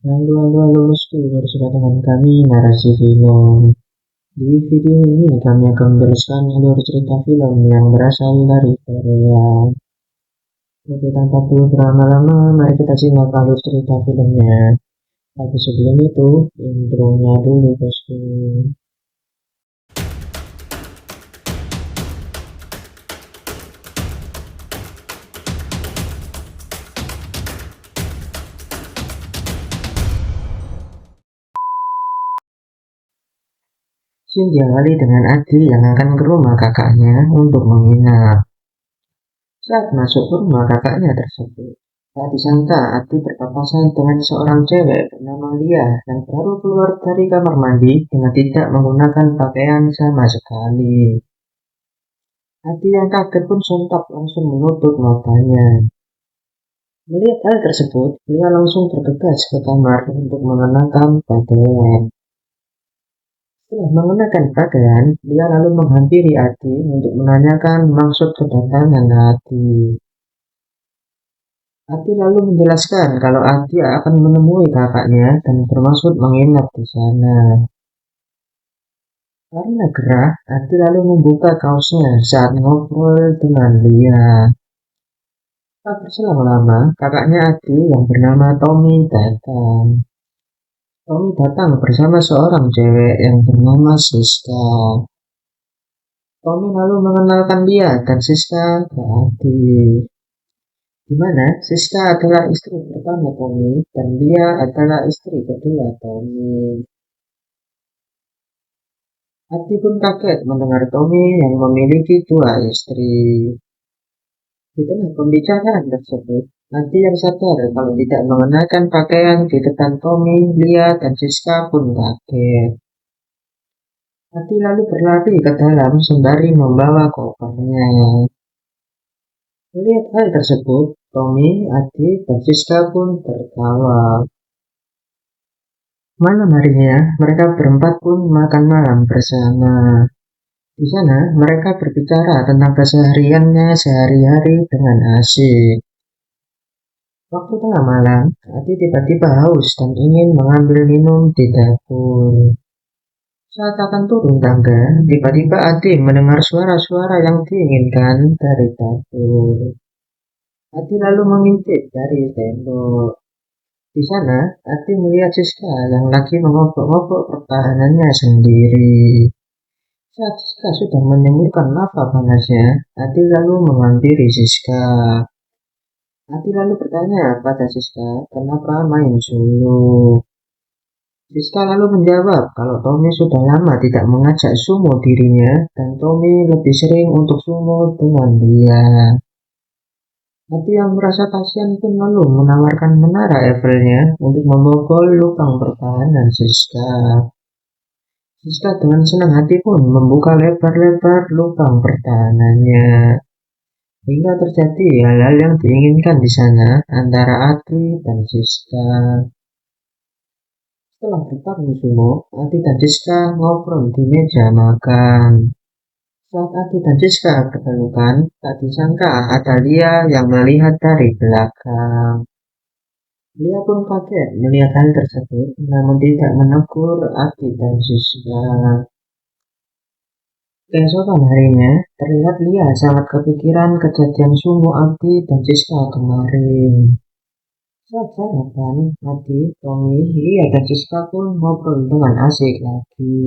Halo, halo, halo bosku, berjumpa dengan kami Narasi Film. Di video ini kami akan menjelaskan alur cerita film yang berasal dari Korea. Oke, tanpa perlu berlama-lama, mari kita simak alur cerita filmnya. Tapi sebelum itu, intronya dulu bosku. Shin diawali dengan Adi yang akan ke rumah kakaknya untuk menginap. Saat masuk ke rumah kakaknya tersebut, tak disangka Adi berpapasan dengan seorang cewek bernama Lia yang baru keluar dari kamar mandi dengan tidak menggunakan pakaian sama sekali. Adi yang kaget pun sontak langsung menutup matanya. Melihat hal tersebut, Lia langsung bergegas ke kamar untuk mengenakan pakaian. Setelah mengenakan pakaian, Lia lalu menghampiri Adi untuk menanyakan maksud kedatangan Adi. Ati lalu menjelaskan kalau Ati akan menemui kakaknya dan bermaksud menginap di sana. Karena gerah, Ati lalu membuka kaosnya saat ngobrol dengan Lia. Tak berselang lama, kakaknya Ati yang bernama Tommy datang. Tommy datang bersama seorang cewek yang bernama Siska. Tommy lalu mengenalkan Lia dan Siska ke Ati. Di mana Siska adalah istri pertama Tommy dan Lia adalah istri kedua Tommy. Ati pun kaget mendengar Tommy yang memiliki dua istri. Di tengah pembicaraan tersebut, Ati yang sadar kalau tidak mengenakan pakaian di depan Tommy, Lia, dan Siska pun kaget. Ati lalu berlari ke dalam sembari membawa kopernya. Melihat hal tersebut, Tommy, Ati, dan Siska pun tertawa. Malam harinya, mereka berempat pun makan malam bersama. Di sana, mereka berbicara tentang kesehariannya sehari-hari dengan asik. Waktu tengah malam, Ati tiba-tiba haus dan ingin mengambil minum di dapur. Saat akan turun tangga, tiba-tiba Ati mendengar suara-suara yang diinginkan dari dapur. Ati lalu mengintip dari tembok. Di sana, Ati melihat Siska yang lagi mengobok-ngobok pertahanannya sendiri. Saat Siska sudah menyemburkan lava panasnya, Ati lalu menghampiri Siska. Ati lalu bertanya pada Siska, kenapa main solo? Siska lalu menjawab kalau Tommy sudah lama tidak mengajak sumo dirinya dan Tommy lebih sering untuk sumo dengan dia. Ati yang merasa kasihan pun lalu menawarkan menara Eiffelnya untuk membobol lubang pertahanan Siska. Siska dengan senang hati pun membuka lebar-lebar lubang pertahanannya. Hingga terjadi hal-hal yang diinginkan di sana antara Ati dan Siska. Setelah bertarung sumo, Ati dan Siska ngobrol di meja makan. Saat Ati dan Siska berpelukan, tak disangka ada Lia yang melihat dari belakang. Lia pun kaget melihat hal tersebut, namun tidak menegur Ati dan Siska. Keesokan harinya, terlihat Lia sangat kepikiran kejadian sumo Ati dan Siska kemarin. Saat sarapan, Adi, Tommy, Lia, dan Siska pun ngobrol dengan asik lagi.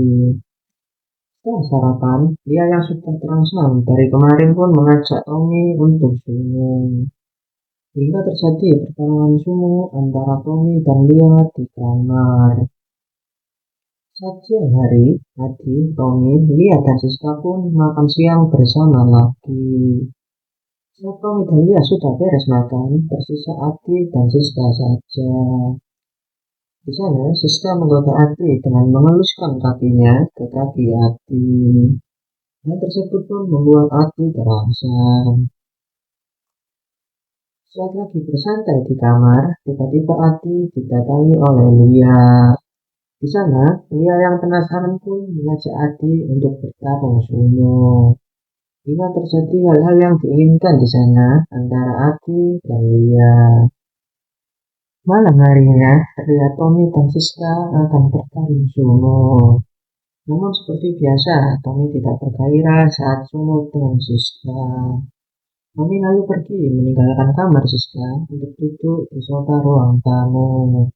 Setelah sarapan, Lia yang sudah terangsang dari kemarin pun mengajak Tommy untuk sumo. Hingga terjadi pertarungan sumo antara Tommy dan Lia di kamar. Saat siang hari, Adi, Tommy, Lia, dan Siska pun makan siang bersama lagi. Saat Tommy dan Lia sudah beres makan, tersisa Adi dan Siska saja. Di sana, Siska menggoda Ati dengan mengeluskan kakinya ke kaki Ati. Hal tersebut pun membuat Ati terangsang. Saat lagi bersantai di kamar, tiba-tiba Ati didatangi oleh Lia. Di sana, Lia yang penasaran pun mengajak Ati untuk bertarung sumo. Hingga terjadi hal-hal yang diinginkan di sana antara Ati dan Lia. Malam harinya, Ria, Tommy, dan Siska akan bertarung sumo. Namun seperti biasa, Tommy tidak bergairah saat sumo dengan Siska. Tommy lalu pergi meninggalkan kamar Siska untuk duduk di sofa ruang tamu.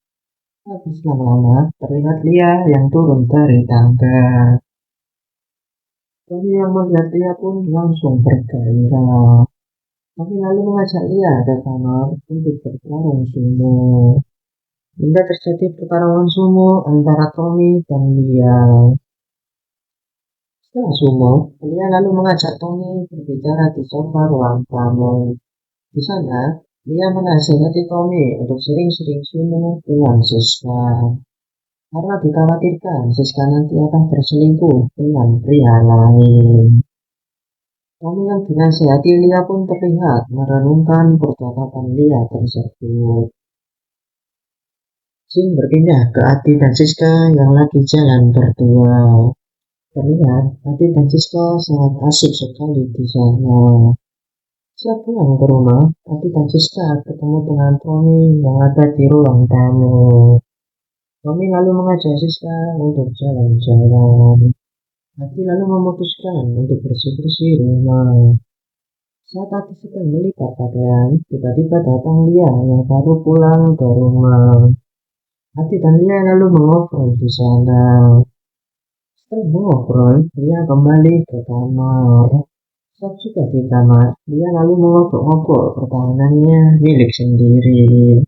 Tapi selang lama, terlihat Lia yang turun dari tangga. Tommy yang melihat Lia pun langsung bergairah. Tommy lalu mengajak Lia ke kamar untuk bertarung sumo. Hingga terjadi pertarungan sumo antara Tommy dan Lia. Setelah sumo, Lia lalu mengajak Tommy berbicara di sofa ruang tamu. Di sana, Lia menasihati Tommy untuk sering-sering sumo dengan Siska. Karena dikhawatirkan Siska nanti akan berselingkuh dengan pria lain. Tommy yang dinasihati Lia pun terlihat merenungkan percakapan Lia tersebut. Scene berpindah ke Ati dan Siska yang lagi jalan berdua. Terlihat Ati dan Siska sangat asik sekali di sana. Saat pulang ke rumah, Ati dan Siska ketemu dengan Tommy yang ada di ruang tamu. Tommy lalu mengajak Siska untuk jalan-jalan. Ati lalu memutuskan untuk bersih-bersih rumah. Saat Ati sedang melipat pakaian, tiba-tiba datang Lia yang baru pulang ke rumah. Ati dan Lia lalu mengobrol di sana. Setelah mengobrol, Lia kembali ke kamar. Saat sudah di kamar, dia lalu mengobok-ngobok pertahanannya milik sendiri.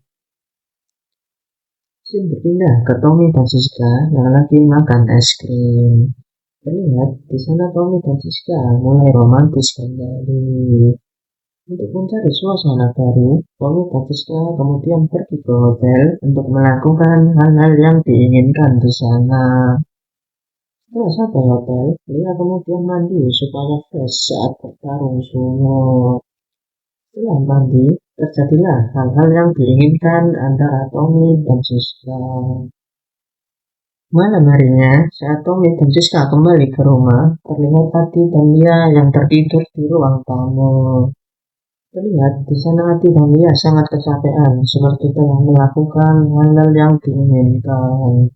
Scene berpindah ke Tommy dan Siska yang lagi makan es krim. Terlihat di sana Tommy dan Siska mulai romantis kembali. Untuk mencari suasana baru, Tommy dan Siska kemudian pergi ke hotel untuk melakukan hal-hal yang diinginkan di sana. Setelah sampai hotel, Lia kemudian mandi supaya fresh saat bertarung sumo. Setelah mandi, terjadilah hal-hal yang diinginkan antara Tommy dan Siska. Malam harinya, saat Tommy dan Siska kembali ke rumah, terlihat Ati dan Lia yang tertidur di ruang tamu. Terlihat di sana Ati dan Lia sangat kecapean, seperti telah melakukan hal-hal yang diinginkan.